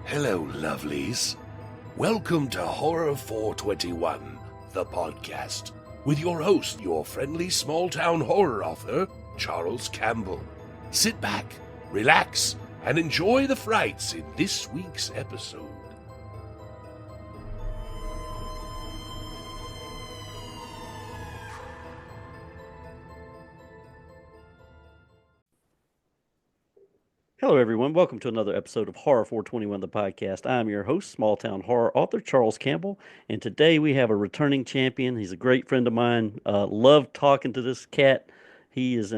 Hello, lovelies. Welcome to Horror 421, the podcast, with your host, your friendly small-town horror author, Charles Campbell. Sit back, relax, and enjoy the frights in this week's episode. Hello, everyone. Welcome to another episode of Horror 421, the podcast. I'm your host, small town horror author Charles Campbell, and today we have a returning champion. He's a great friend of mine. Love talking to this cat. He is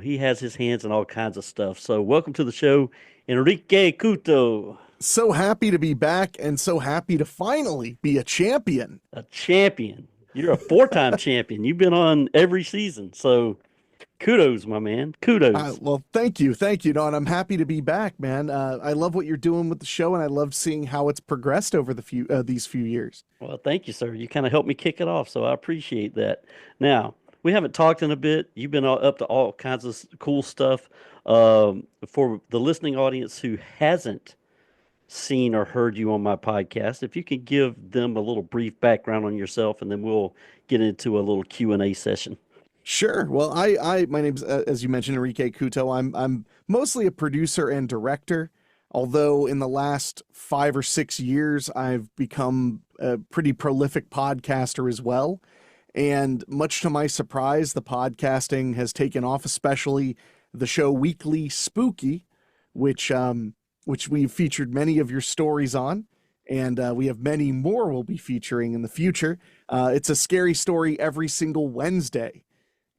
he has his hands in all kinds of stuff. So, welcome to the show, Henrique Couto. So happy to be back, and so happy to finally be a champion. A champion. You're a four-time champion. You've been on every season, so. Kudos, my man. Kudos. Well, thank you. No, and I'm happy to be back, man. I love what you're doing with the show, and I love seeing how it's progressed over these few years. Well, thank you, sir. You kind of helped me kick it off, so I appreciate that. Now, we haven't talked in a bit. You've been up to all kinds of cool stuff. For the listening audience who hasn't seen or heard you on my podcast, if you could give them a little brief background on yourself, and then we'll get into a little Q&A session. Sure. Well, my name's as you mentioned, Henrique Couto. I'm mostly a producer and director, although in the last 5 or 6 years I've become a pretty prolific podcaster as well. And much to my surprise, the podcasting has taken off, especially the show Weekly Spooky, which we've featured many of your stories on, and we have many more we'll be featuring in the future. It's a scary story every single Wednesday.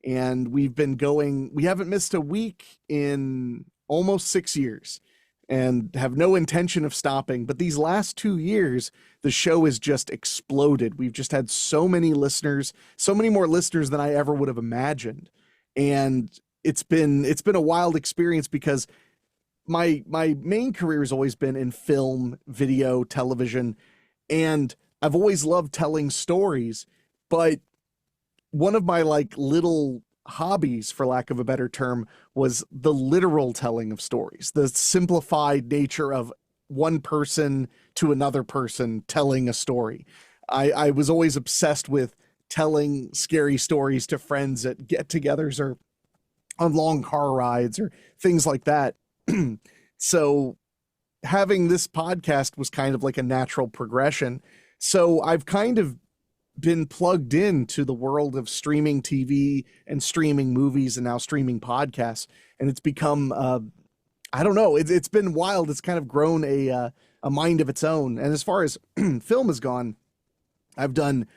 And we haven't missed a week in almost 6 years and have no intention of stopping. But these last 2 years, the show has just exploded. We've just had so many listeners, so many more listeners than I ever would have imagined. And it's been a wild experience because my main career has always been in film, video, television, and I've always loved telling stories, but one of my little hobbies, for lack of a better term, was the literal telling of stories, the simplified nature of one person to another person telling a story. I was always obsessed with telling scary stories to friends at get-togethers or on long car rides or things like that. So having this podcast was kind of like a natural progression. So I've kind of been plugged into the world of streaming TV and streaming movies and now streaming podcasts. And it's become, I don't know, it's been wild. It's kind of grown a mind of its own. And as far as film has gone, I've done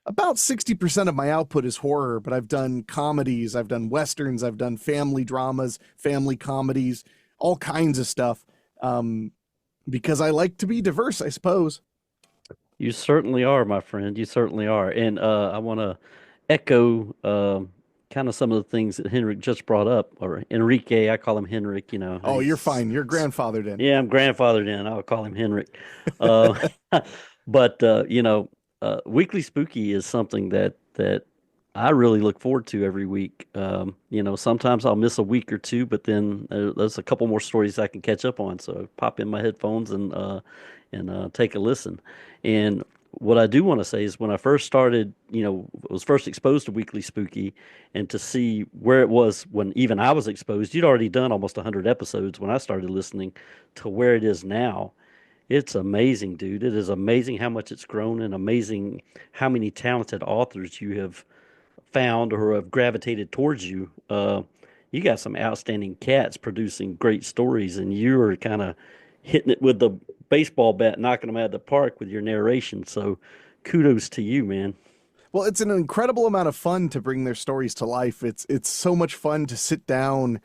about 60% of my output is horror, but I've done comedies, I've done Westerns, I've done family dramas, family comedies, all kinds of stuff. Because I like to be diverse, I suppose. You certainly are, my friend. You certainly are. And I want to echo kind of some of the things that Henrik just brought up, or Enrique. I call him Henrik, Oh, you're fine. You're grandfathered in. Yeah, I'm grandfathered in. I'll call him Henrik. But, Weekly Spooky is something that I really look forward to every week. Sometimes I'll miss a week or two, but then there's a couple more stories I can catch up on. So pop in my headphones and take a listen. And what I do want to say is when I first started, was first exposed to Weekly Spooky, and to see where it was when even I was exposed, you'd already done almost 100 episodes when I started listening, to where it is now. It's amazing, dude. It is amazing how much it's grown, and amazing how many talented authors you have found or have gravitated towards you. You got some outstanding cats producing great stories, and you're kind of hitting it with the baseball bat, knocking them out of the park with your narration. So kudos to you, man. Well, it's an incredible amount of fun to bring their stories to life. It's so much fun to sit down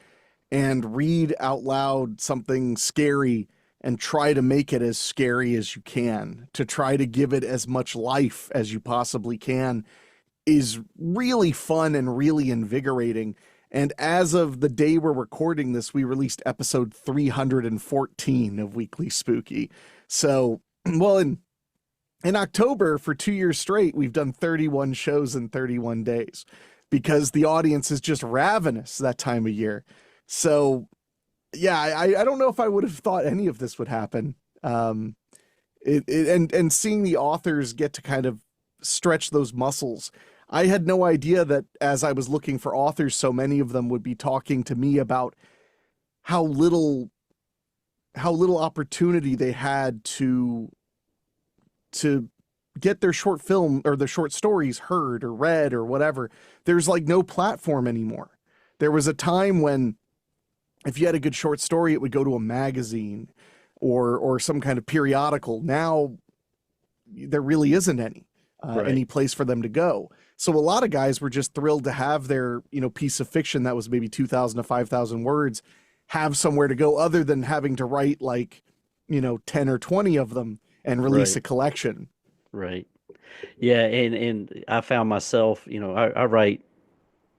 and read out loud something scary and try to make it as scary as you can, to try to give it as much life as you possibly can, is really fun and really invigorating. And as of the day we're recording this, we released episode 314 of Weekly Spooky. So, well, in October, for 2 years straight, we've done 31 shows in 31 days because the audience is just ravenous that time of year. So, yeah, I don't know if I would have thought any of this would happen And seeing the authors get to kind of stretch those muscles. I had no idea that as I was looking for authors, so many of them would be talking to me about how little opportunity they had to get their short film or their short stories heard or read or whatever. There's like no platform anymore. There was a time when if you had a good short story, it would go to a magazine or some kind of periodical. Now there really isn't any place for them to go. So a lot of guys were just thrilled to have their, piece of fiction that was maybe 2,000 to 5,000 words have somewhere to go other than having to write 10 or 20 of them and release a collection. Right. Yeah. And I found myself, I write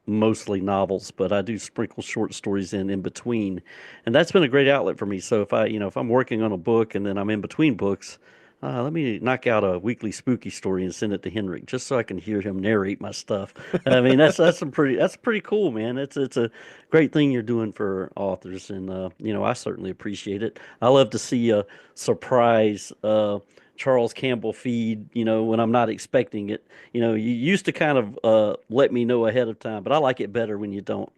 mostly novels, but I do sprinkle short stories in between, and that's been a great outlet for me. So if I'm working on a book and then I'm in between books, let me knock out a weekly spooky story and send it to Henrik just so I can hear him narrate my stuff. I mean, that's pretty cool, man. It's a great thing you're doing for authors, and I certainly appreciate it. I love to see a surprise Charles Campbell feed, when I'm not expecting it. You used to kind of let me know ahead of time, but I like it better when you don't.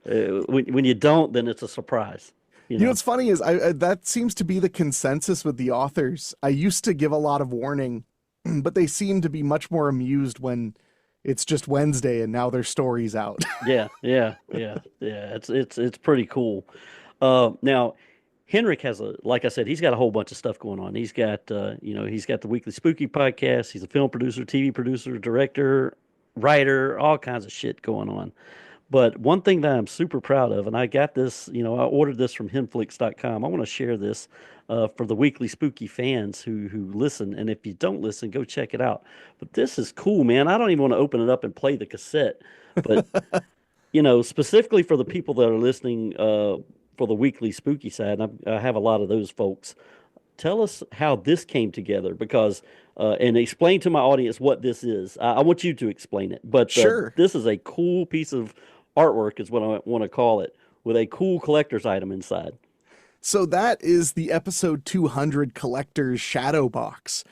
When you don't, then it's a surprise. What's funny is that seems to be the consensus with the authors. I used to give a lot of warning, but they seem to be much more amused when it's just Wednesday and now their story's out. Yeah. It's pretty cool. Now, Henrik has like I said, he's got a whole bunch of stuff going on. He's got, he's got the Weekly Spooky podcast. He's a film producer, TV producer, director, writer, all kinds of shit going on. But one thing that I'm super proud of, and I got this, I ordered this from Henflix.com. I want to share this for the Weekly Spooky fans who listen. And if you don't listen, go check it out. But this is cool, man. I don't even want to open it up and play the cassette. But, specifically for the people that are listening for the Weekly Spooky side, and I have a lot of those folks. Tell us how this came together, because and explain to my audience what this is. I want you to explain it, but sure. This is a cool piece of artwork, is what I want to call it, with a cool collector's item inside. So that is the episode 200 collector's shadow box,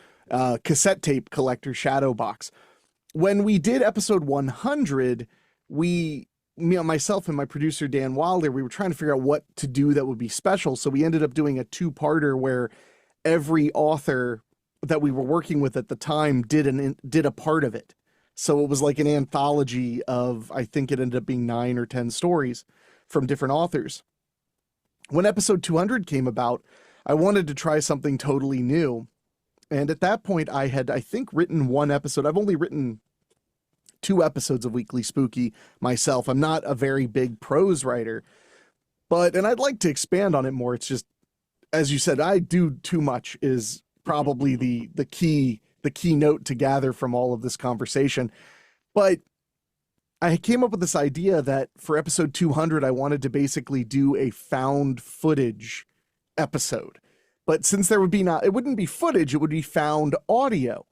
cassette tape collector shadow box. When we did episode 100, myself and my producer Dan Wilder, we were trying to figure out what to do that would be special. So we ended up doing a two-parter where every author that we were working with at the time did a part of it. So it was like an anthology of, I think it ended up being 9 or 10 stories from different authors. When episode 200 came about, I wanted to try something totally new. And at that point, I had, I think, written one episode. I've only written 2 episodes of Weekly Spooky myself. I'm not a very big prose writer, and I'd like to expand on it more. It's just, as you said, I do too much is probably the key note to gather from all of this conversation. But I came up with this idea that for episode 200, I wanted to basically do a found footage episode. But since it wouldn't be footage, it would be found audio.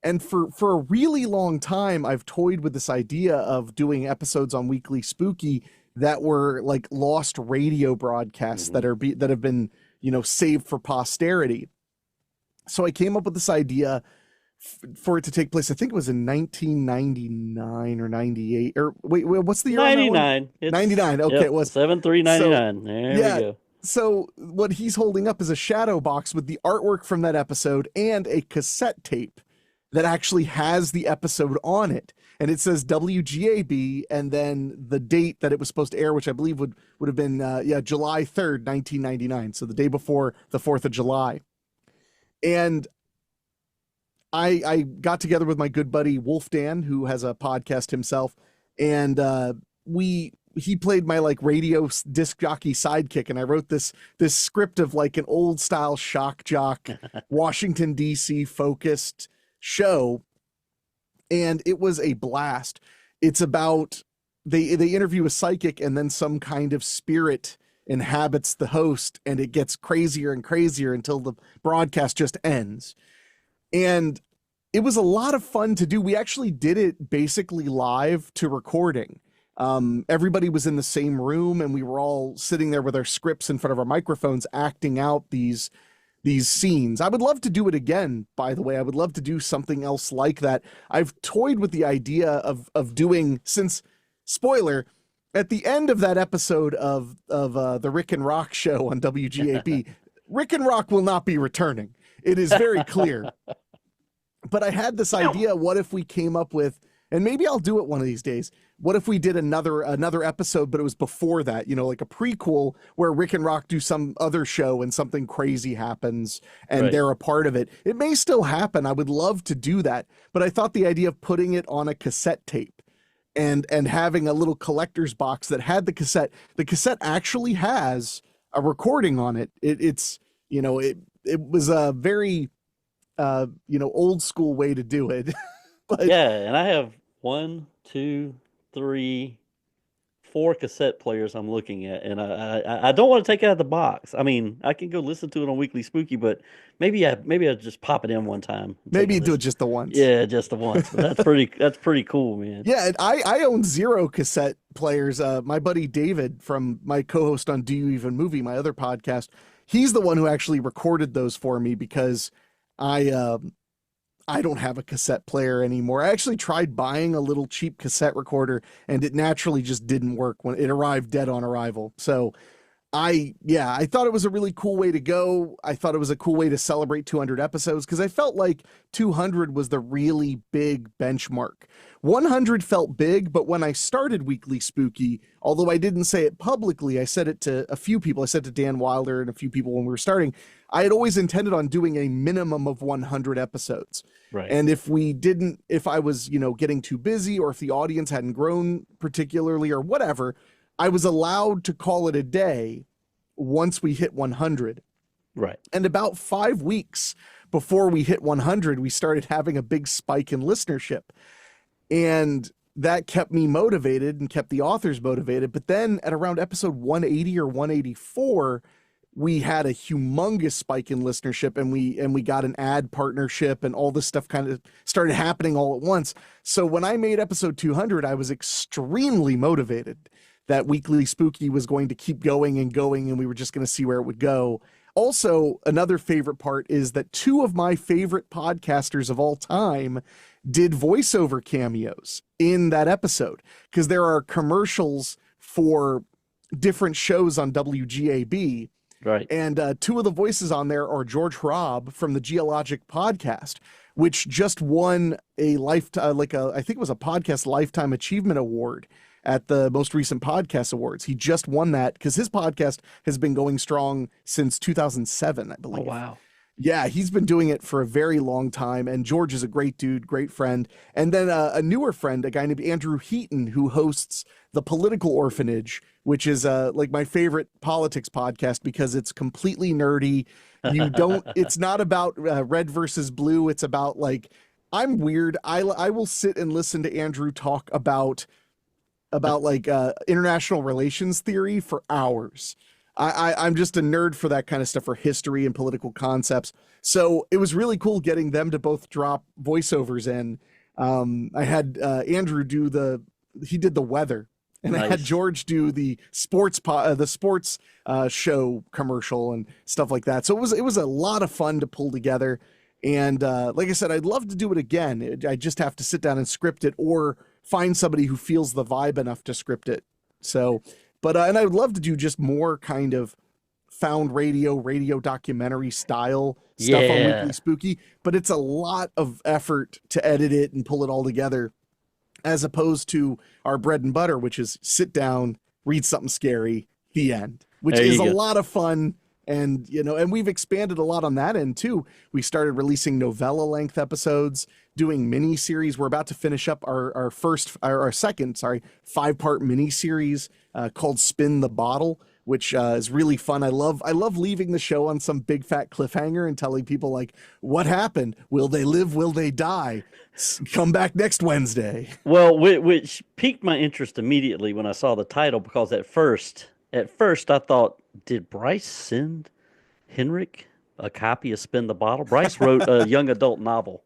And for a really long time, I've toyed with this idea of doing episodes on Weekly Spooky that were like lost radio broadcasts that have been, saved for posterity. So I came up with this idea for it to take place. I think it was in 1999 or 98 or wait, what's the year? 99. 99. Okay. Yep. It was 7399. There we go. So what he's holding up is a shadow box with the artwork from that episode and a cassette tape that actually has the episode on it. And it says WGAB and then the date that it was supposed to air, which I believe would have been, July 3rd, 1999. So the day before the 4th of July. And I got together with my good buddy Wolf Dan, who has a podcast himself. And he played my like radio disc jockey sidekick. And I wrote this script of like an old style shock jock, Washington, DC focused show, and it was a blast. It's about they interview a psychic and then some kind of spirit inhabits the host, and it gets crazier and crazier until the broadcast just ends. And it was a lot of fun to do. We actually did it basically live to recording. Everybody was in the same room and we were all sitting there with our scripts in front of our microphones acting out these these scenes. I would love to do it again, by the way. I would love to do something else like that. I've toyed with the idea of doing, since, spoiler, at the end of that episode of the Rick and Rock show on WGAB, Rick and Rock will not be returning. It is very clear. But I had this idea, what if we came up with, and maybe I'll do it one of these days, what if we did another episode, but it was before that, you know, like a prequel where Rick and Rock do some other show and something crazy happens and they're a part of it. It may still happen. I would love to do that. But I thought the idea of putting it on a cassette tape and having a little collector's box that had the cassette actually has a recording on it. It's, you know, it was a very, you know, old school way to do it. But yeah, and I have 1, 2, 3, 4 cassette players I'm looking at, and I don't want to take it out of the box. I mean, I can go listen to it on Weekly Spooky, but maybe I'll just pop it in one time. Maybe do it just the once. Yeah, just the once. But that's pretty cool, man. Yeah, and I own 0 cassette players. My buddy David, from my co-host on Do You Even Movie, my other podcast, he's the one who actually recorded those for me because I don't have a cassette player anymore. I actually tried buying a little cheap cassette recorder and it naturally just didn't work when it arrived dead on arrival. So I thought it was a really cool way to go. I thought it was a cool way to celebrate 200 episodes because I felt like 200 was the really big benchmark. 100 felt big, but when I started Weekly Spooky, although I didn't say it publicly, I said it to a few people. I said to Dan Wilder and a few people when we were starting, I had always intended on doing a minimum of 100 episodes. Right. And if I was, you know, getting too busy or if the audience hadn't grown particularly or whatever, I was allowed to call it a day once we hit 100. Right. And about 5 weeks before we hit 100, we started having a big spike in listenership. And that kept me motivated and kept the authors motivated. But then at around episode 180 or 184, we had a humongous spike in listenership and we got an ad partnership and all this stuff kind of started happening all at once. So when I made episode 200, I was extremely motivated that Weekly Spooky was going to keep going and we were just going to see where it would go. Also, another favorite part is that 2 of my favorite podcasters of all time did voiceover cameos in that episode because there are commercials for different shows on WGAB. Right. And 2 of the voices on there are George Hrobb from the Geologic podcast, which just won a I think it was a podcast Lifetime Achievement Award at the most recent podcast awards. He just won that because his podcast has been going strong since 2007, I believe. Oh, wow. Yeah, he's been doing it for a very long time, and George is a great dude, great friend. And then a newer friend, a guy named Andrew Heaton, who hosts The Political Orphanage, which is like my favorite politics podcast because it's completely nerdy. It's not about red versus blue. It's about like, I'm weird. I will sit and listen to Andrew talk about like international relations theory for hours. I'm just a nerd for that kind of stuff, for history and political concepts. So it was really cool getting them to both drop voiceovers in. I had Andrew he did the weather, and nice. I had George do the sports show commercial and stuff like that. So it was a lot of fun to pull together. And like I said, I'd love to do it again. I just have to sit down and script it or find somebody who feels the vibe enough to script it. So, but and I would love to do just more kind of found radio documentary style stuff on Weekly Spooky, but it's a lot of effort to edit it and pull it all together, as opposed to our bread and butter, which is sit down, read something scary, the end, which is a lot of fun. And, you know, and we've expanded a lot on that end too. We started releasing novella length episodes, doing mini series. We're about to finish up our second 5-part mini series called Spin the Bottle, which is really fun. I love leaving the show on some big fat cliffhanger and telling people like, what happened? Will they live? Will they die? Come back next Wednesday. Well, which piqued my interest immediately when I saw the title, because at first I thought, did Bryce send Henrique a copy of Spin the Bottle? Bryce wrote a young adult novel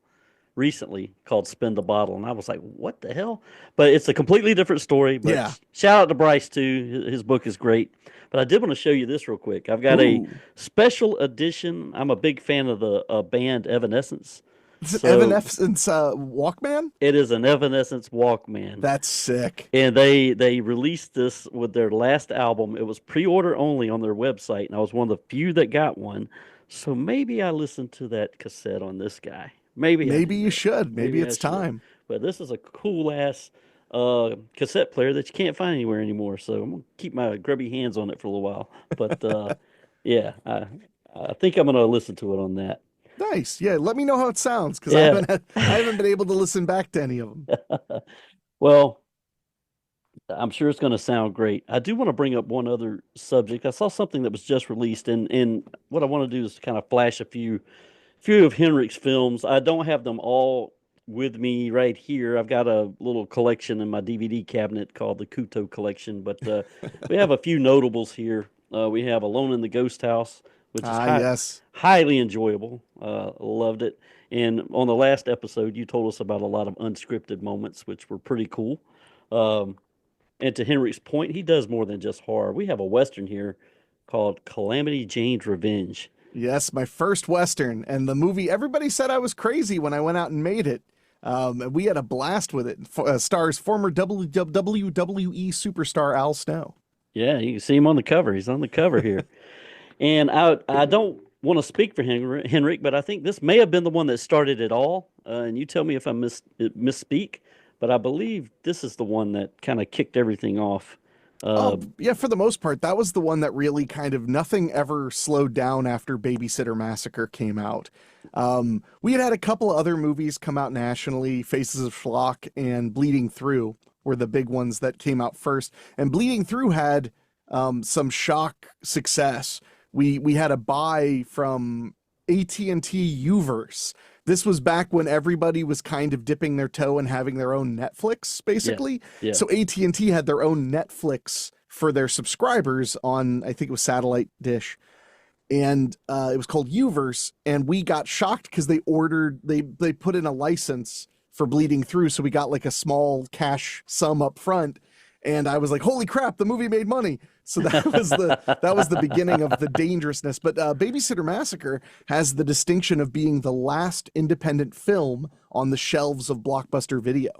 recently called Spin the Bottle, and I was like, what the hell? But it's a completely different story. But Yeah. shout out to Bryce too. His book is great. But I did want to show you this real quick. I've got a Ooh. special edition. I'm a big fan of the band Evanescence. Is it So Evanescence Walkman? it is an Evanescence Walkman. That's sick. And they released this with their last album. It was pre-order only on their website, and I was one of the few that got one. So maybe I listened to that cassette on this guy. Maybe I Maybe do you that. should. Maybe Maybe I it's should. time. But this is a cool ass cassette player that you can't find anywhere anymore. So I'm gonna keep my grubby hands on it for a little while. But yeah, I think I'm gonna listen to it on that. Nice. Yeah, let me know how it sounds because Yeah. I haven't been able to listen back to any of them. Well, I'm sure it's going to sound great. I do want to bring up one other subject. I saw something that was just released, and what I want to do is kind of flash a few of Henrik's films. I don't have them all with me right here. I've got a little collection in my DVD cabinet called the Couto collection, but we have a few notables here. We have Alone in the Ghost House, which is Yes. highly enjoyable. Loved it. And on the last episode, you told us about a lot of unscripted moments, which were pretty cool. And to Henrik's point, he does more than just horror. We have a Western here called Calamity Jane's Revenge. Yes, my first Western. And the movie, everybody said I was crazy when I went out and made it. And we had a blast with it. Stars former WWE superstar Al Snow. Yeah, you can see him on the cover. He's on the cover here. And I don't want to speak for Henrik, but I think this may have been the one that started it all. And you tell me if I misspeak, but I believe this is the one that kind of kicked everything off. Yeah, for the most part, that was the one that really kind of nothing ever slowed down after Babysitter Massacre came out. We had a couple of other movies come out nationally. Faces of Schlock and Bleeding Through were the big ones that came out first. And Bleeding Through had some shock success. We had a buy from AT&T Uverse. This was back when everybody was kind of dipping their toe and having their own Netflix, basically. Yeah. So AT&T had their own Netflix for their subscribers on, I think it was satellite dish. And it was called Uverse. And we got shocked because they put in a license for Bleeding Through. So we got like a small cash sum up front. And I was like, holy crap, the movie made money. So that was the beginning of the dangerousness. But Babysitter Massacre has the distinction of being the last independent film on the shelves of Blockbuster Video.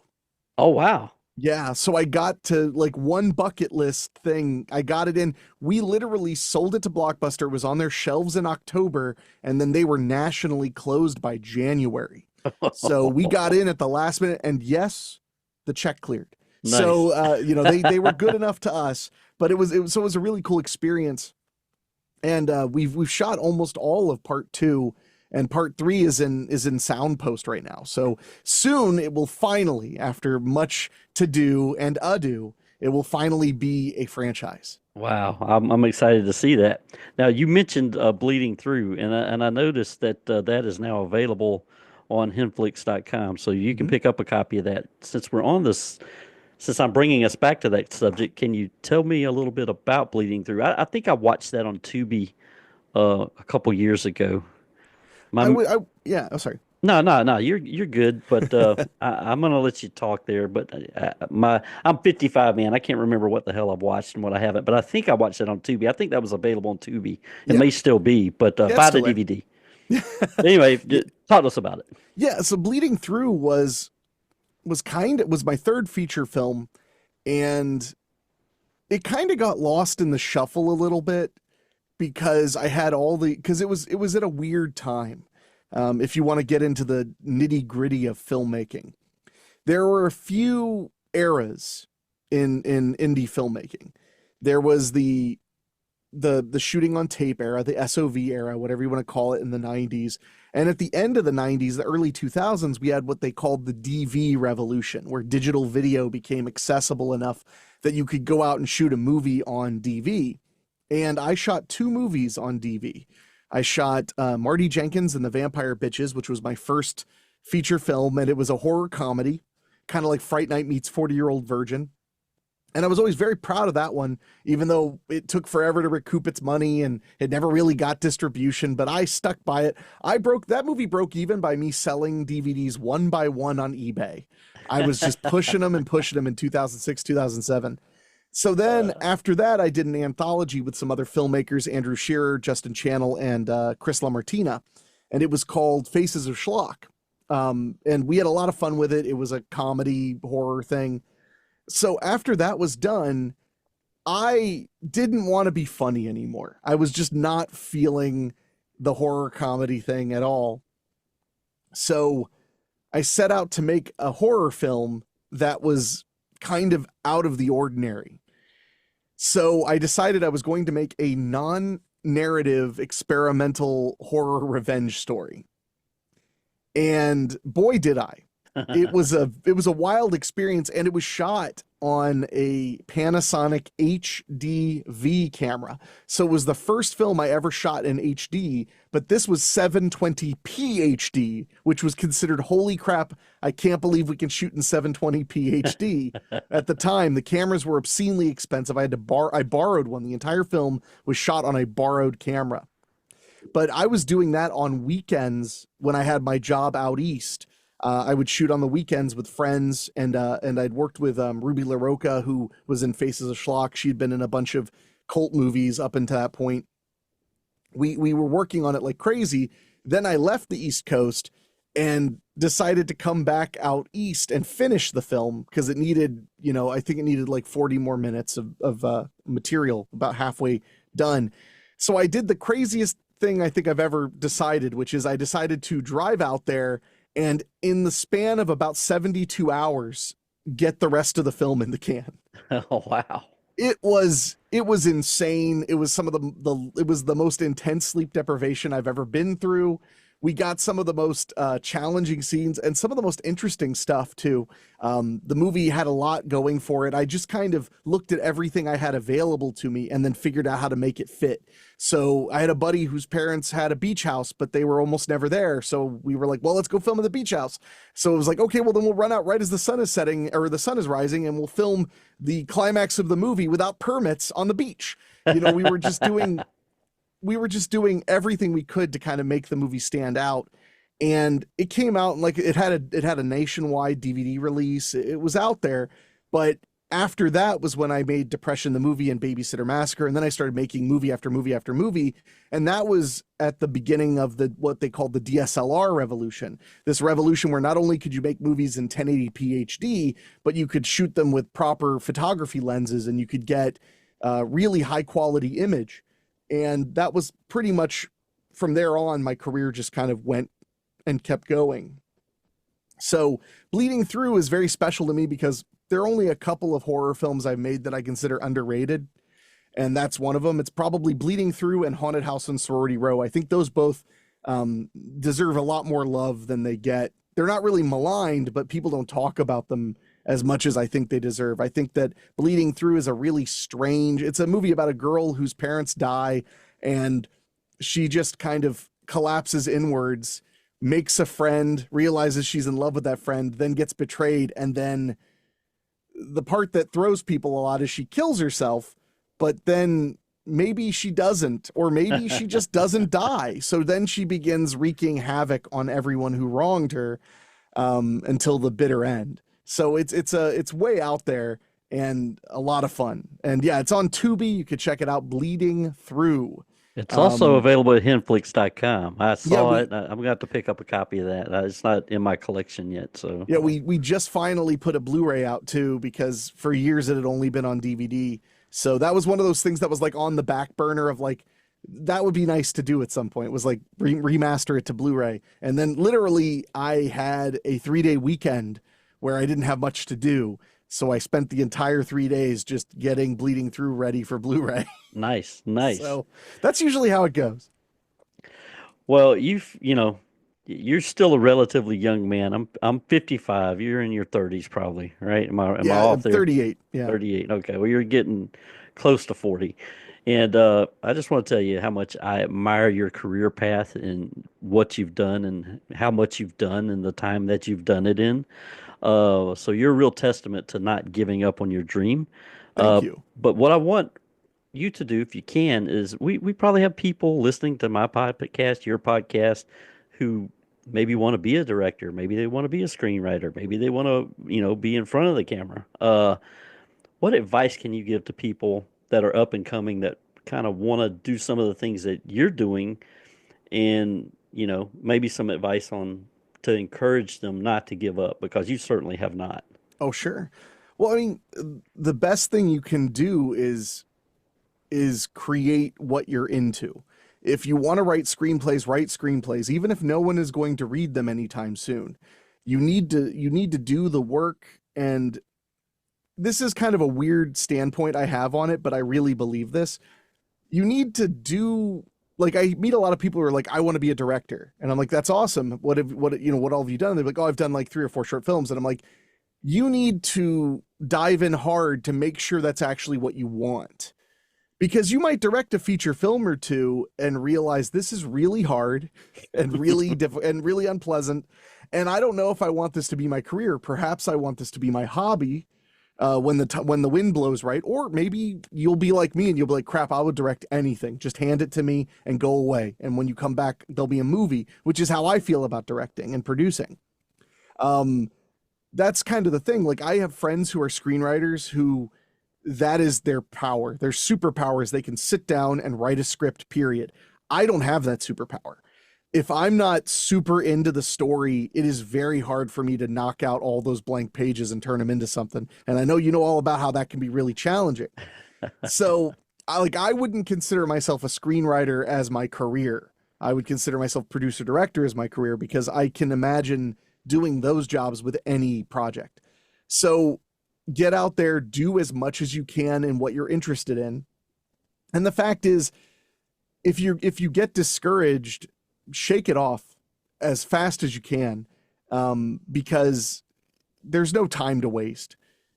Oh, wow. Yeah, so I got to like one bucket list thing. I got it in. We literally sold it to Blockbuster. It was on their shelves in October, and then they were nationally closed by January. So we got in at the last minute, and yes, the check cleared. Nice. So they were good enough to us, but it was a really cool experience. And we've shot almost all of part 2, and part 3 is in sound post right now. So soon it will finally, after much to do and ado, it will finally be a franchise. Wow, I'm excited to see that. Now you mentioned Bleeding Through, and I noticed that that is now available on henflix.com, so you can pick up a copy of that. Since I'm bringing us back to that subject, can you tell me a little bit about Bleeding Through? I think I watched that on Tubi a couple years ago. Yeah. Oh, sorry. No. You're good, but I'm gonna let you talk there. But I'm 55, man. I can't remember what the hell I've watched and what I haven't. But I think I watched it on Tubi. I think that was available on Tubi. It may still be, but buy the DVD. Anyway, talk to us about it. Yeah. So Bleeding Through was my third feature film, and it kind of got lost in the shuffle a little bit because I had because it was at a weird time. If you want to get into the nitty gritty of filmmaking, there were a few eras in indie filmmaking. There was the shooting on tape era, the SOV era, whatever you want to call it, in the 90s. And at the end of the 90s, the early 2000s, we had what they called the DV revolution, where digital video became accessible enough that you could go out and shoot a movie on DV. And I shot 2 movies on DV. I shot Marty Jenkins and the Vampire Bitches, which was my first feature film, and it was a horror comedy, kind of like Fright Night meets 40-Year-Old Virgin. And I was always very proud of that one, even though it took forever to recoup its money and it never really got distribution, but I stuck by it. That movie broke even by me selling DVDs one by one on eBay. I was just pushing them in 2006, 2007. So then after that, I did an anthology with some other filmmakers, Andrew Shearer, Justin Channel, and Chris LaMartina. And it was called Faces of Schlock. And we had a lot of fun with it. It was a comedy horror thing. So after that was done, I didn't want to be funny anymore. I was just not feeling the horror comedy thing at all. So I set out to make a horror film that was kind of out of the ordinary. So I decided I was going to make a non-narrative experimental horror revenge story. And boy, did I. It was a wild experience, and it was shot on a Panasonic HDV camera. So it was the first film I ever shot in HD, but this was 720p HD, which was considered, holy crap, I can't believe we can shoot in 720p HD. At the time, the cameras were obscenely expensive. I borrowed one. The entire film was shot on a borrowed camera. But I was doing that on weekends when I had my job out east. I would shoot on the weekends with friends, and I'd worked with Ruby LaRocca, who was in Faces of Schlock. She'd been in a bunch of cult movies up until that point. We were working on it like crazy. Then I left the East Coast and decided to come back out east and finish the film because it needed, I think it needed like 40 more minutes of material, about halfway done. So I did the craziest thing I think I've ever decided, which is I decided to drive out there and in the span of about 72 hours, get the rest of the film in the can. Oh, wow. It was insane. It was it was the most intense sleep deprivation I've ever been through. We got some of the most challenging scenes and some of the most interesting stuff too. The movie had a lot going for it. I just kind of looked at everything I had available to me and then figured out how to make it fit. So I had a buddy whose parents had a beach house, but they were almost never there. So we were like, well, let's go film at the beach house. So it was like, okay, well then we'll run out right as the sun is setting or the sun is rising and we'll film the climax of the movie without permits on the beach. We were just doing everything we could to kind of make the movie stand out. And it came out and like it had a nationwide DVD release. It was out there. But after that was when I made Depression the Movie and Babysitter Massacre. And then I started making movie after movie after movie. And that was at the beginning of what they called the DSLR revolution. This revolution where not only could you make movies in 1080p HD, but you could shoot them with proper photography lenses and you could get really high quality image. And that was pretty much from there on, my career just kind of went and kept going. So Bleeding Through is very special to me because there are only a couple of horror films I've made that I consider underrated. And that's one of them. It's probably Bleeding Through and Haunted House and Sorority Row. I think those both deserve a lot more love than they get. They're not really maligned, but people don't talk about them as much as I think they deserve. I think that Bleeding Through is it's a movie about a girl whose parents die and she just kind of collapses inwards, makes a friend, realizes she's in love with that friend, then gets betrayed. And then the part that throws people a lot is she kills herself, but then maybe she doesn't, or maybe she just doesn't die. So then she begins wreaking havoc on everyone who wronged her until the bitter end. So it's way out there and a lot of fun. And yeah, it's on Tubi. You could check it out, Bleeding Through. It's also available at henflix.com. I saw it. I'm going to have to pick up a copy of that. It's not in my collection yet. So yeah, we just finally put a Blu-ray out too, because for years it had only been on DVD. So that was one of those things that was like on the back burner of like, that would be nice to do at some point. It was like remaster it to Blu-ray. And then literally I had a 3-day weekend where I didn't have much to do. So I spent the entire 3 days just getting Bleeding Through ready for Blu-ray. Nice. So that's usually how it goes. Well, you're still a relatively young man. I'm 55. You're in your 30s probably, right? Am I off there? 38. Yeah. 38. Okay. Well, you're getting close to 40. And I just want to tell you how much I admire your career path and what you've done and how much you've done and the time that you've done it in. So you're a real testament to not giving up on your dream. Thank you. But what I want you to do, if you can, is we probably have people listening to my podcast, your podcast, who maybe want to be a director, maybe they want to be a screenwriter, maybe they want to, be in front of the camera. What advice can you give to people that are up and coming that kind of want to do some of the things that you're doing, and maybe some advice on to encourage them not to give up, because you certainly have not. Oh, sure. Well, I mean, the best thing you can do is create what you're into. If you want to write screenplays, even if no one is going to read them anytime soon. You need to do the work. And this is kind of a weird standpoint I have on it, but I really believe this. You need to do, like, I meet a lot of people who are like, I want to be a director. And I'm like, that's awesome. What all have you done? They're like, oh, I've done like 3 or 4 short films. And I'm like, you need to dive in hard to make sure that's actually what you want. Because you might direct a feature film or two and realize this is really hard and really and really unpleasant. And I don't know if I want this to be my career. Perhaps I want this to be my hobby when the wind blows right. Or maybe you'll be like me and you'll be like, crap, I would direct anything. Just hand it to me and go away. And when you come back, there'll be a movie, which is how I feel about directing and producing. That's kind of the thing. Like, I have friends who are screenwriters who that is their power. Their superpower is they can sit down and write a script, period. I don't have that superpower. If I'm not super into the story, it is very hard for me to knock out all those blank pages and turn them into something. And I know you know all about how that can be really challenging. So I wouldn't consider myself a screenwriter as my career. I would consider myself producer director as my career, because I can imagine doing those jobs with any project. So get out there, do as much as you can in what you're interested in. And the fact is, if you get discouraged, shake it off as fast as you can, because there's no time to waste.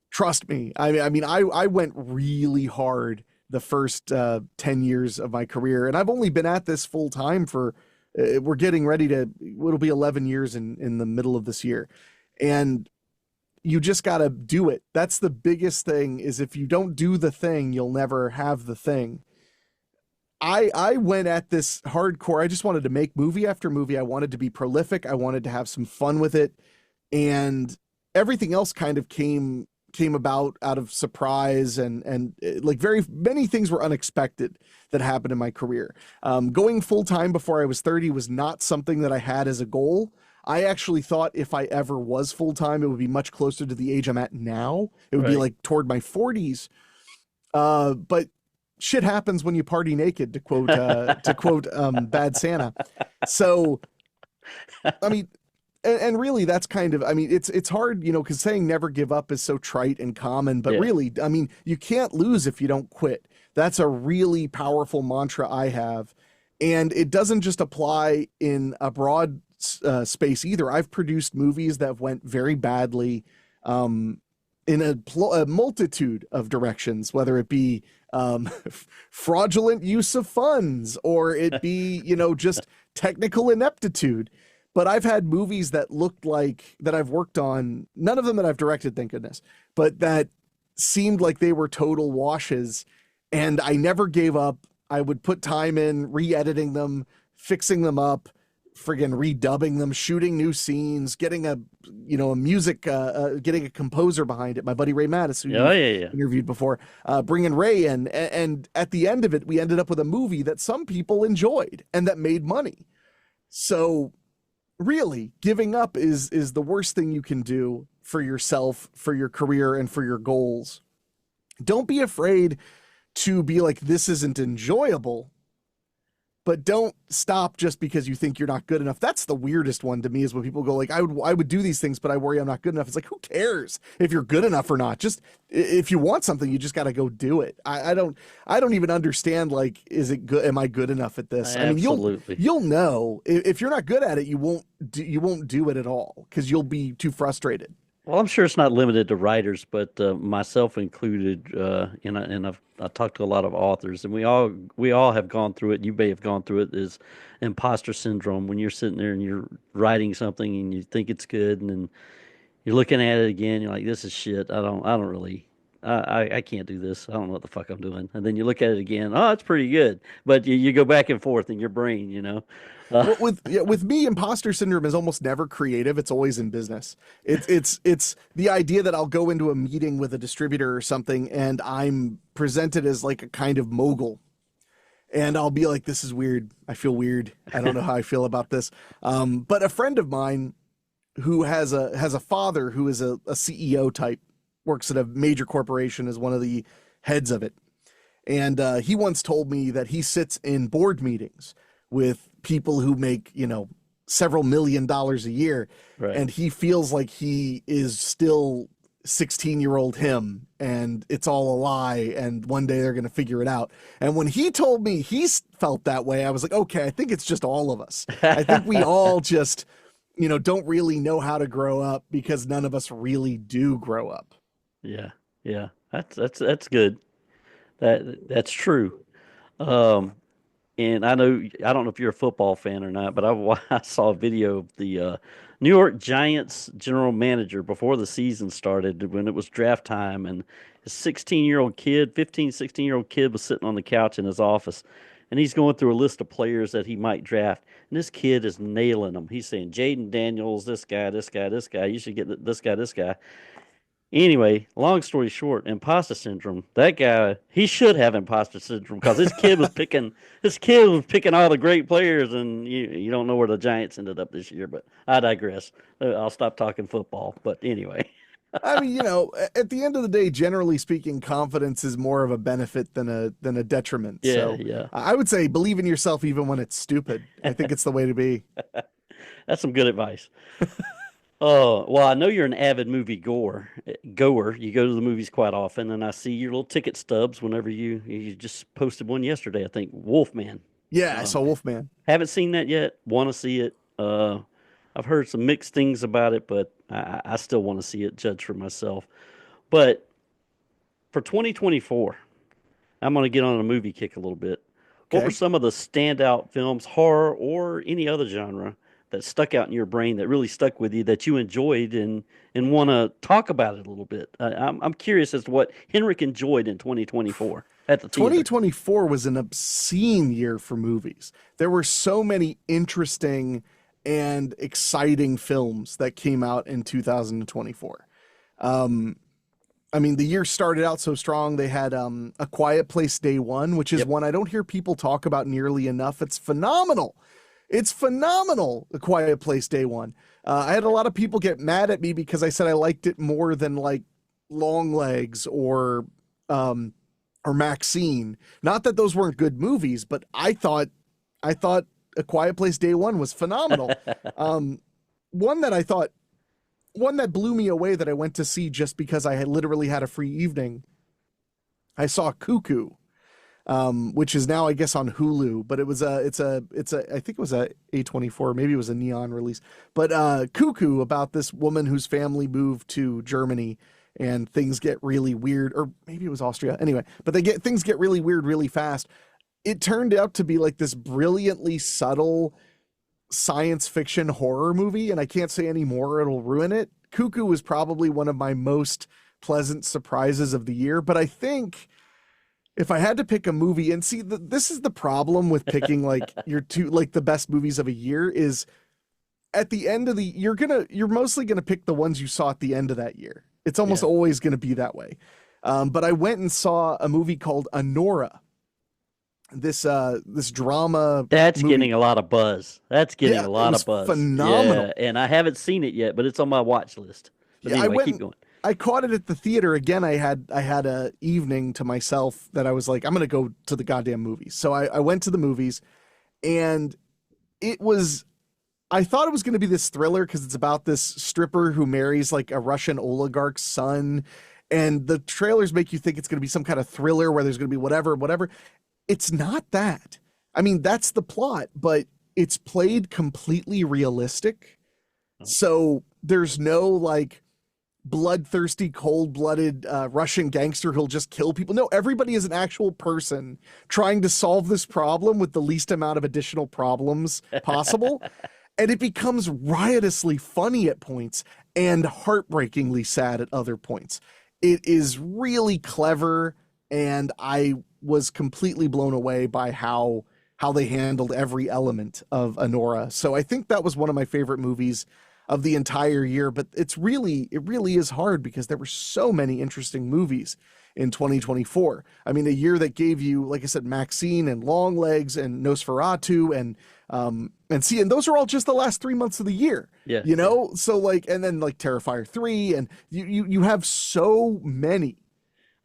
Trust me. I mean, I went really hard the first 10 years of my career, and I've only been at this full time for, we're getting ready to, it'll be 11 years in the middle of this year. And you just got to do it. That's the biggest thing, is if you don't do the thing, you'll never have the thing. I went at this hardcore. I just wanted to make movie after movie. I wanted to be prolific. I wanted to have some fun with it. And everything else kind of came about out of surprise, and like very many things were unexpected that happened in my career. Going full time before I was 30 was not something that I had as a goal. I actually thought if I ever was full time, it would be much closer to the age I'm at now. It would be like toward my 40s. But shit happens when you party naked, to quote Bad Santa. So, I mean, and really, that's kind of, I mean, it's hard, because saying never give up is so trite and common, but really, I mean, you can't lose if you don't quit. That's a really powerful mantra I have. And it doesn't just apply in a broad space either. I've produced movies that went very badly in a multitude of directions, whether it be fraudulent use of funds, or it be, just technical ineptitude. But I've had movies that looked like, that I've worked on, none of them that I've directed, thank goodness, but that seemed like they were total washes. And I never gave up. I would put time in re-editing them, fixing them up, friggin' redubbing them, shooting new scenes, getting a music, getting a composer behind it. My buddy Ray Mattis, who you interviewed before, bringing Ray in. And at the end of it, we ended up with a movie that some people enjoyed and that made money. So really, giving up is the worst thing you can do for yourself, for your career, and for your goals. Don't be afraid to be like, this isn't enjoyable, but don't stop just because you think you're not good enough. That's the weirdest one to me, is when people go like, I would do these things, but I worry I'm not good enough. It's like, who cares if you're good enough or not? Just, if you want something, you just got to go do it. I don't even understand, like, is it good? Am I good enough at this? Absolutely. I mean, you'll know if you're not good at it, you won't do it at all, because you'll be too frustrated. Well, I'm sure it's not limited to writers, but myself included. And I've talked to a lot of authors, and we all have gone through it. You may have gone through it. Is imposter syndrome, when you're sitting there and you're writing something and you think it's good, and then you're looking at it again. You're like, this is shit. I don't I can't do this. I don't know what the fuck I'm doing. And then you look at it again. Oh, it's pretty good. But you go back and forth in your brain, you know. Well, with me, imposter syndrome is almost never creative. It's always in business. It's the idea that I'll go into a meeting with a distributor or something, and I'm presented as like a kind of mogul, and I'll be like, "This is weird. I feel weird. I don't know how I feel about this." But a friend of mine who has a father who is a CEO type, works at a major corporation as one of the heads of it, and he once told me that he sits in board meetings with people who make, you know, several $1 million a year. Right. And he feels like he is still 16-year-old him and it's all a lie. And one day they're going to figure it out. And when he told me he felt that way, I was like, okay, I think it's just all of us. I think we all just, you know, don't really know how to grow up because none of us really do grow up. Yeah. Yeah. That's good. That's true. And I don't know if you're a football fan or not, but I saw a video of the New York Giants general manager before the season started when it was draft time. And his 16-year-old kid, 15, 16-year-old kid was sitting on the couch in his office. And he's going through a list of players that he might draft. And this kid is nailing them. He's saying, Jaden Daniels, this guy, this guy, this guy. You should get this guy, this guy. Anyway, long story short, imposter syndrome. That guy, he should have imposter syndrome because this kid was picking all the great players, and you don't know where the Giants ended up this year. But I digress. I'll stop talking football. But anyway, I mean, you know, at the end of the day, generally speaking, confidence is more of a benefit than a detriment. Yeah, so yeah. I would say believe in yourself even when it's stupid. I think it's the way to be. That's some good advice. Oh, well, I know you're an avid goer. You go to the movies quite often, and I see your little ticket stubs whenever you just posted one yesterday, I think, Wolfman. Yeah, I saw Wolfman. Haven't seen that yet. Want to see it. I've heard some mixed things about it, but I still want to see it, judge for myself. But for 2024, I'm going to get on a movie kick a little bit. Okay. What were some of the standout films, horror or any other genre, that stuck out in your brain, that really stuck with you, that you enjoyed and want to talk about it a little bit? I'm curious as to what Henrik enjoyed in 2024 at the theater. 2024 was an obscene year for movies. There were so many interesting and exciting films that came out in 2024. I mean, the year started out so strong. They had A Quiet Place Day One, which is one I don't hear people talk about nearly enough. It's phenomenal. It's phenomenal, A Quiet Place Day One. I had a lot of people get mad at me because I said I liked it more than like Longlegs or Maxine. Not that those weren't good movies, but I thought A Quiet Place Day One was phenomenal. One that blew me away that I went to see just because I had literally had a free evening. I saw Cuckoo. Which is now, I guess, on Hulu, but I think it was a A24, maybe it was a Neon release, but Cuckoo, about this woman whose family moved to Germany and things get really weird, or maybe it was Austria, anyway, but things get really weird really fast. It turned out to be like this brilliantly subtle science fiction horror movie, and I can't say any more, it'll ruin it. Cuckoo was probably one of my most pleasant surprises of the year, but I think if I had to pick a movie, and see, this is the problem with picking like the best movies of a year, is at the end of the you're mostly gonna pick the ones you saw at the end of that year. It's almost always gonna be that way. But I went and saw a movie called Anora. This drama that's movie. Getting a lot of buzz. That's getting a lot of buzz. Phenomenal. Yeah, and I haven't seen it yet, but it's on my watch list. But anyway, keep going. I caught it at the theater again. I had a evening to myself that I was like, I'm going to go to the goddamn movies. So I went to the movies, and I thought it was going to be this thriller because it's about this stripper who marries like a Russian oligarch's son. And the trailers make you think it's going to be some kind of thriller where there's going to be whatever. It's not that. I mean, that's the plot, but it's played completely realistic. So there's no like bloodthirsty, cold-blooded Russian gangster who'll just kill people. No, everybody is an actual person trying to solve this problem with the least amount of additional problems possible. And it becomes riotously funny at points and heartbreakingly sad at other points. it is really clever, and I was completely blown away by how they handled every element of Anora. So I think that was one of my favorite movies of the entire year, but it really is hard because there were so many interesting movies in 2024. I mean, a year that gave you, like I said, Maxine and Longlegs and Nosferatu and those are all just the last 3 months of the year. Yeah. You know? So like, and then like Terrifier 3, and you have so many.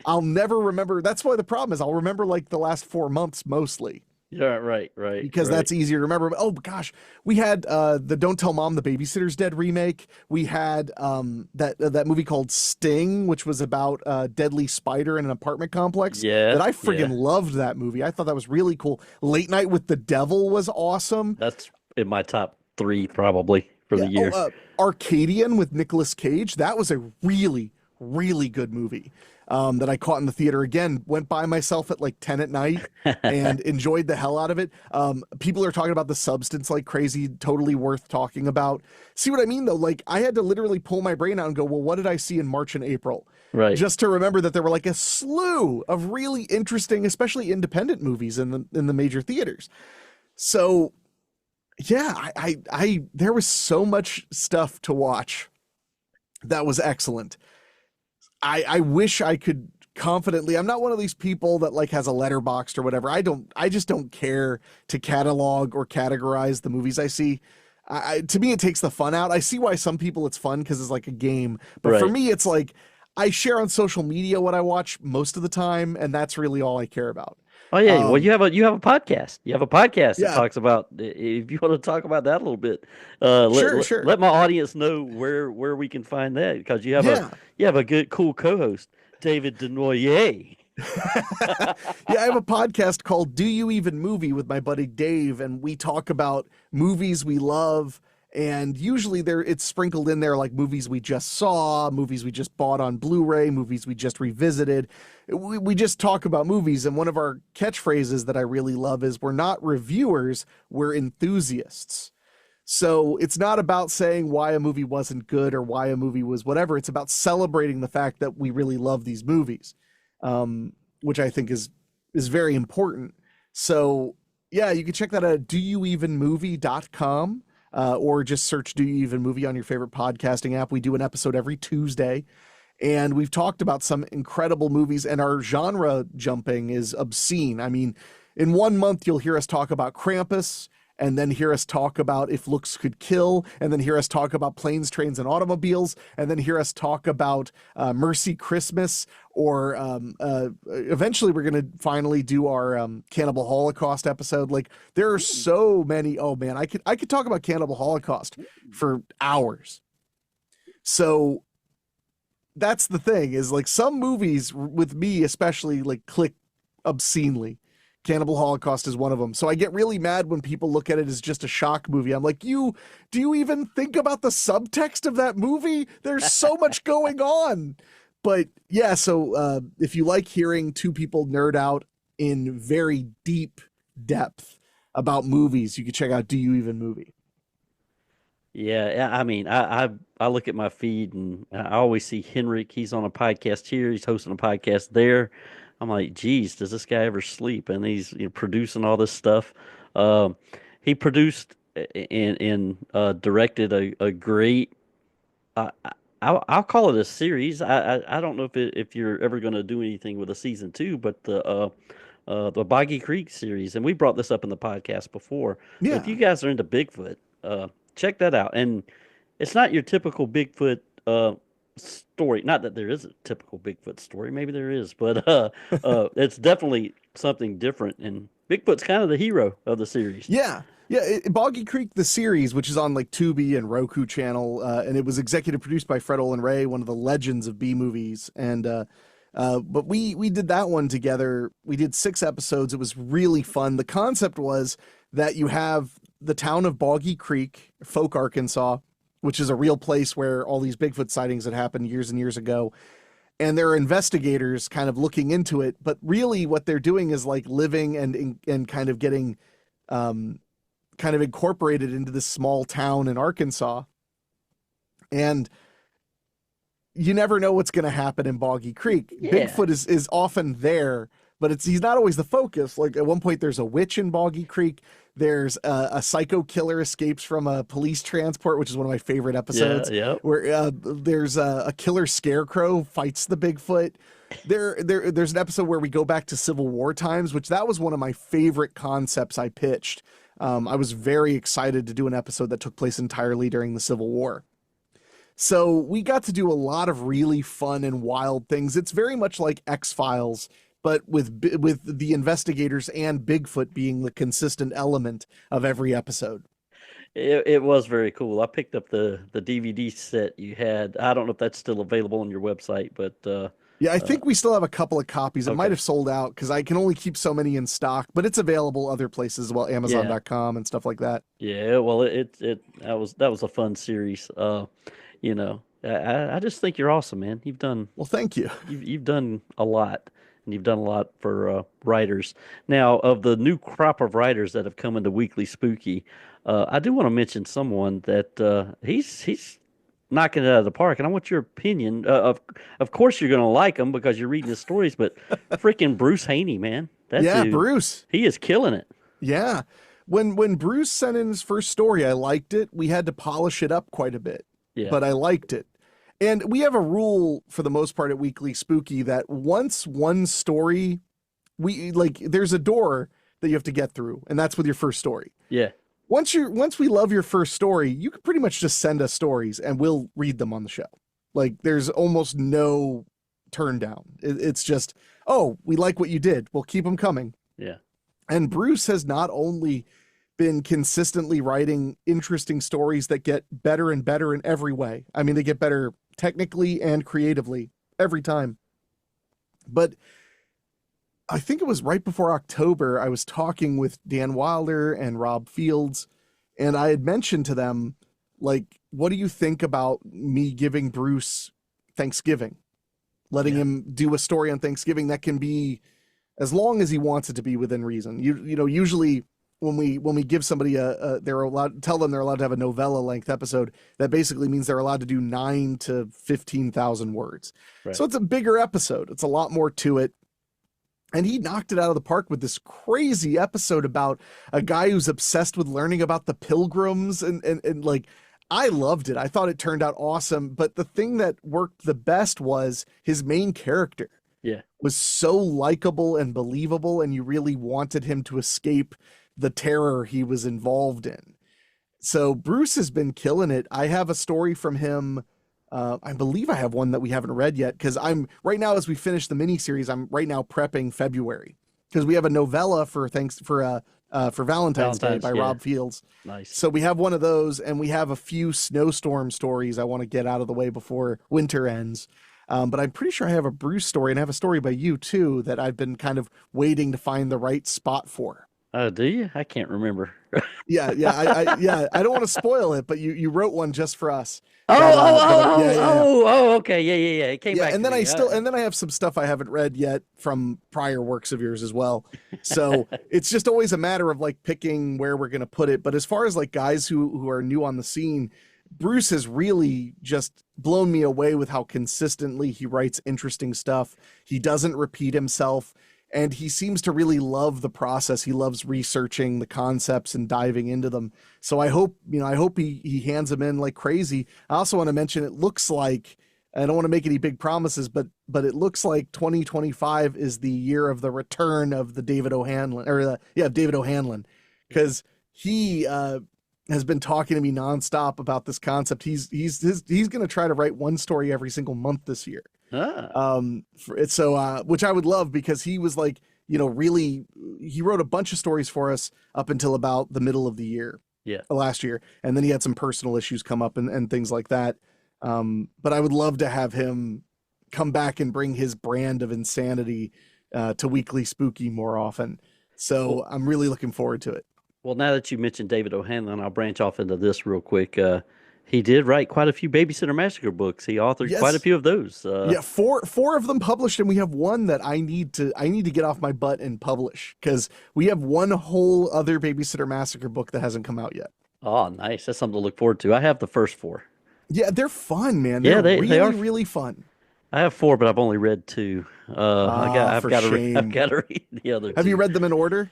I'll never remember. That's why the problem is I'll remember like the last 4 months mostly. Yeah, right. Because that's easier to remember. Oh gosh, we had the Don't Tell Mom the Babysitter's Dead remake. We had that movie called Sting, which was about a deadly spider in an apartment complex. Yeah, that I friggin' loved that movie. I thought that was really cool. Late Night with the Devil was awesome. That's in my top 3 probably for the year. Arcadian with Nicolas Cage. That was a really, really good movie. That I caught in the theater again, went by myself at like 10 at night and enjoyed the hell out of it. People are talking about The Substance like crazy, totally worth talking about. See what I mean though? Like I had to literally pull my brain out and go, well, what did I see in March and April? Right. Just to remember that there were like a slew of really interesting, especially independent movies in the major theaters. So yeah, I there was so much stuff to watch that was excellent. I wish I could confidently. I'm not one of these people that like has a letterboxd or whatever. I just don't care to catalog or categorize the movies I see. To me, it takes the fun out. I see why some people it's fun because it's like a game. But for me, it's like I share on social media what I watch most of the time, and that's really all I care about. Oh yeah, well you have a podcast. You have a podcast that Yeah. talks about. If you want to talk about that a little bit, Sure. let my audience know where we can find that, because you have a good cool co-host, David Denoyer. Yeah, I have a podcast called Do You Even Movie with my buddy Dave, and we talk about movies we love, and usually it's sprinkled in there like movies we just saw, movies we just bought on Blu-ray, movies we just revisited. We just talk about movies, and one of our catchphrases that I really love is we're not reviewers, we're enthusiasts. So it's not about saying why a movie wasn't good or why a movie was whatever. It's about celebrating the fact that we really love these movies, which I think is very important. So yeah, you can check that out at doyouevenmovie.com, or just search Do You Even Movie on your favorite podcasting app. We do an episode every Tuesday, and we've talked about some incredible movies, and our genre jumping is obscene. I mean, in 1 month, you'll hear us talk about Krampus, and then hear us talk about If Looks Could Kill, and then hear us talk about Planes, Trains, and Automobiles, and then hear us talk about Mercy Christmas, or eventually we're going to finally do our Cannibal Holocaust episode. Like, there are so many. Oh man, I could talk about Cannibal Holocaust for hours. So that's the thing, is like some movies with me especially like click obscenely. Cannibal Holocaust is one of them. So I get really mad when people look at it as just a shock movie. I'm like, do you even think about the subtext of that movie? There's so much going on. But yeah, so if you like hearing two people nerd out in very deep depth about movies, you can check out Do You Even Movie. Yeah, I mean, I look at my feed and I always see Henrique. He's on a podcast here. He's hosting a podcast there. I'm like, geez, does this guy ever sleep? And he's producing all this stuff. He produced and directed a great. I'll call it a series. I don't know if you're ever going to do anything with a season 2, but the Boggy Creek series, and we brought this up in the podcast before. Yeah. If you guys are into Bigfoot, check that out. And it's not your typical Bigfoot story. Not that there is a typical Bigfoot story. Maybe there is, but it's definitely something different. And Bigfoot's kind of the hero of the series. Yeah. Boggy Creek, the series, which is on like Tubi and Roku channel, and it was executive produced by Fred Olen Ray, one of the legends of B movies. And but we did that one together. We did 6 episodes. It was really fun. The concept was that you have the town of Boggy Creek, Folk, Arkansas, which is a real place where all these Bigfoot sightings had happened years and years ago. And there are investigators kind of looking into it, but really what they're doing is like living and kind of getting kind of incorporated into this small town in Arkansas. And you never know what's going to happen in Boggy Creek. Yeah. Bigfoot is often there, but he's not always the focus. Like at one point, there's a witch in Boggy Creek. There's a psycho killer escapes from a police transport, which is one of my favorite episodes. Yeah. Where there's a killer scarecrow fights the Bigfoot. There's an episode where we go back to Civil War times, which that was one of my favorite concepts I pitched. I was very excited to do an episode that took place entirely during the Civil War. So we got to do a lot of really fun and wild things. It's very much like X-Files, but with the investigators and Bigfoot being the consistent element of every episode. It was very cool. I picked up the DVD set you had. I don't know if that's still available on your website, but yeah, I think we still have a couple of copies. It okay. might have sold out because I can only keep so many in stock, but it's available other places as well, Amazon.com and stuff like that. Yeah, well, that was a fun series. You know, I just think you're awesome, man. Well, thank you. You've done a lot, and you've done a lot for writers. Now, of the new crop of writers that have come into Weekly Spooky, I do want to mention someone that he's knocking it out of the park, and I want your opinion. Of course, you're going to like him because you're reading his stories, but freaking Bruce Haney, man, that dude, Bruce, he is killing it. Yeah, when Bruce sent in his first story, I liked it. We had to polish it up quite a bit. Yeah. But I liked it. And we have a rule for the most part at Weekly Spooky that once one story, there's a door that you have to get through, and that's with your first story. Yeah. Once we love your first story, you can pretty much just send us stories and we'll read them on the show. Like there's almost no turn down. It's just, oh, we like what you did. We'll keep them coming. Yeah. And Bruce has not only been consistently writing interesting stories that get better and better in every way. I mean, they get better technically and creatively every time. But I think it was right before October, I was talking with Dan Wilder and Rob Fields, and I had mentioned to them, like, what do you think about me giving Bruce Thanksgiving? Letting him do a story on Thanksgiving that can be as long as he wants it to be within reason. You know, usually when we give somebody they're allowed, tell them they're allowed to have a novella length episode, that basically means they're allowed to do 9,000 to 15,000 words. Right. So it's a bigger episode. It's a lot more to it. And he knocked it out of the park with this crazy episode about a guy who's obsessed with learning about the Pilgrims and like, I loved it. I thought it turned out awesome. But the thing that worked the best was his main character. Yeah. Was so likable and believable, and you really wanted him to escape the terror he was involved in. So Bruce has been killing it. I have a story from him. I believe I have one that we haven't read yet, because I'm right now, as we finish the miniseries, I'm right now prepping February, because we have a novella for Valentine's Day by Rob Fields. Nice. So we have one of those, and we have a few snowstorm stories I want to get out of the way before winter ends. But I'm pretty sure I have a Bruce story, and I have a story by you too that I've been kind of waiting to find the right spot for. Do you? I can't remember. Yeah. I don't want to spoil it, but you wrote one just for us. Okay, yeah. It came back. And then I have some stuff I haven't read yet from prior works of yours as well. So it's just always a matter of like picking where we're gonna put it. But as far as like guys who are new on the scene, Bruce has really just blown me away with how consistently he writes interesting stuff. He doesn't repeat himself. And he seems to really love the process. He loves researching the concepts and diving into them. So I hope he hands them in like crazy. I also want to mention, it looks like, I don't want to make any big promises, but it looks like 2025 is the year of the return of the David O'Hanlon, David O'Hanlon, because he has been talking to me nonstop about this concept. He's going to try to write one story every single month this year. Which I would love, because he was like, really, he wrote a bunch of stories for us up until about the middle of the year, last year. And then he had some personal issues come up and things like that. But I would love to have him come back and bring his brand of insanity to Weekly Spooky more often. So I'm really looking forward to it. Well, now that you mentioned David O'Hanlon, I'll branch off into this real quick. He did write quite a few Babysitter Massacre books. He authored quite a few of those. Four of them published, and we have one that I need to get off my butt and publish, because we have one whole other Babysitter Massacre book that hasn't come out yet. Oh, nice. That's something to look forward to. I have the first four. Yeah, they're fun, man. Yeah, They're they really, are. really fun. I have 4, but I've only read 2. Ah, I've for got to I've shame. got to read the other Have you 2. read them in order?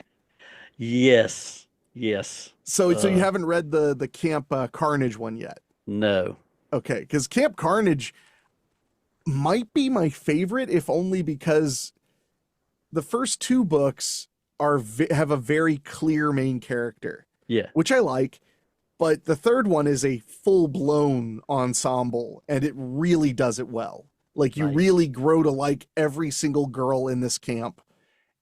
Yes, yes. So you haven't read the Camp Carnage one yet? No. Okay, because Camp Carnage might be my favorite, if only because the first 2 books have a very clear main character, Yeah. which I like, but the third one is a full-blown ensemble, and it really does it well. Like, you Nice. really grow to like every single girl in this camp,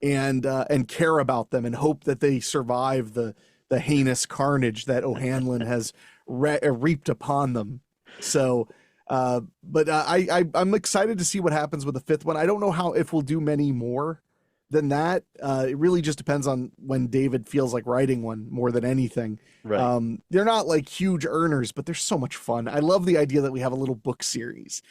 and care about them and hope that they survive the heinous carnage that O'Hanlon has reaped upon them. So, I'm excited to see what happens with the 5th one. I don't know if we'll do many more than that. It really just depends on when David feels like writing one more than anything. Right. They're not like huge earners, but they're so much fun. I love the idea that we have a little book series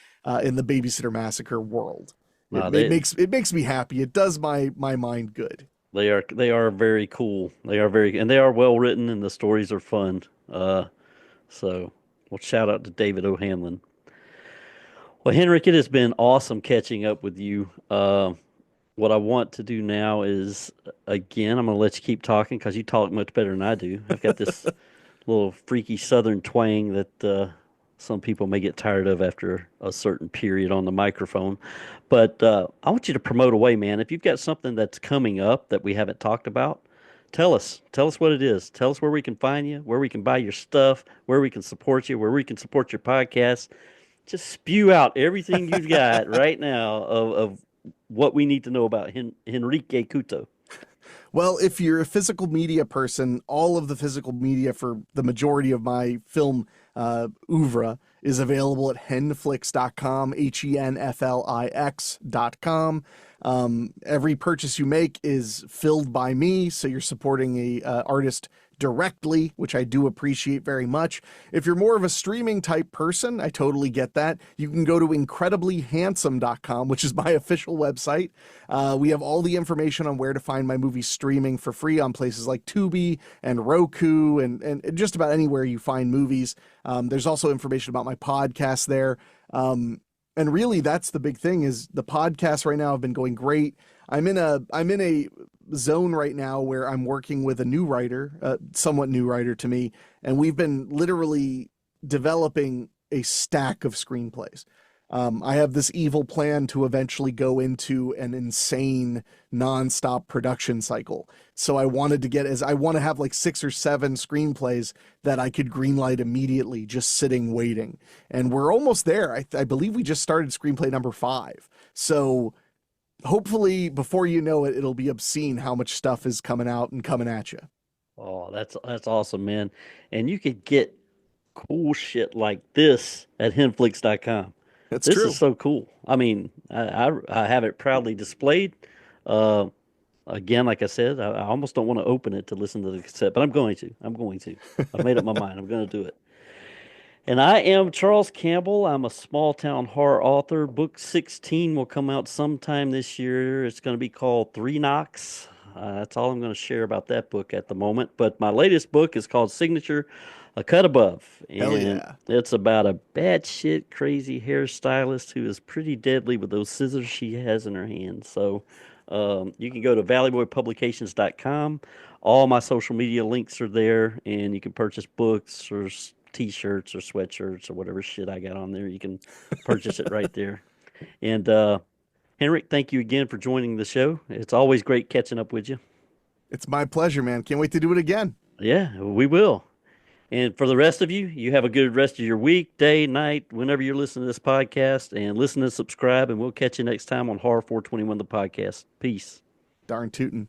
in the Babysitter Massacre world. No, It makes me happy. It does my mind good. they are very cool. They are well written, and the stories are fun. So well, shout out to David O'Hanlon. Well, Henrik, it has been awesome catching up with you. What I want to do now is, again, I'm going to let you keep talking because you talk much better than I do. I've got this little freaky Southern twang that some people may get tired of after a certain period on the microphone. But I want you to promote away, man. If you've got something that's coming up that we haven't talked about, tell us. Tell us what it is. Tell us where we can find you, where we can buy your stuff, where we can support you, where we can support your podcast. Just spew out everything you've got right now of what we need to know about Henrique Couto. Well, if you're a physical media person, all of the physical media for the majority of my film oeuvre is available at henflix.com, henflix.com. Every purchase you make is filled by me, so you're supporting a artist directly, which I do appreciate very much. If you're more of a streaming type person, I totally get that. You can go to incrediblyhandsome.com, which is my official website. We have all the information on where to find my movies streaming for free on places like Tubi and Roku and just about anywhere you find movies. There's also information about my podcast there. And really, that's the big thing is the podcasts right now have been going great. I'm in a zone right now where I'm working with a new writer, somewhat new writer to me, and we've been literally developing a stack of screenplays. I have this evil plan to eventually go into an insane nonstop production cycle. So I want to have like 6 or 7 screenplays that I could greenlight immediately, just sitting waiting. And we're almost there. I believe we just started screenplay number 5. So hopefully before you know it, it'll be obscene how much stuff is coming out and coming at you. Oh, that's awesome, man. And you could get cool shit like this at henflix.com. That's This true. is so cool. I mean, I have it proudly displayed. Uh, Again, like I said, I almost don't want to open it to listen to the cassette, but I'm going to. I've made up my mind. I'm going to do it. And I am Charles Campbell. I'm a small town horror author. Book 16 will come out sometime this year. It's going to be called Three Knocks. That's all I'm going to share about that book at the moment. But my latest book is called Signature, A Cut Above. Hell And yeah. it's about a batshit crazy hairstylist who is pretty deadly with those scissors she has in her hand. So you can go to valleyboypublications.com. All my social media links are there, and you can purchase books or T-shirts or sweatshirts or whatever shit I got on there. You can purchase it right there. And Henrik, thank you again for joining the show. It's always great catching up with you. It's my pleasure, man. Can't wait to do it again. Yeah, we will. And for the rest of you, you have a good rest of your week, day, night, whenever you're listening to this podcast. And listen and subscribe, and we'll catch you next time on Horror 421, the podcast. Peace. Darn tootin'.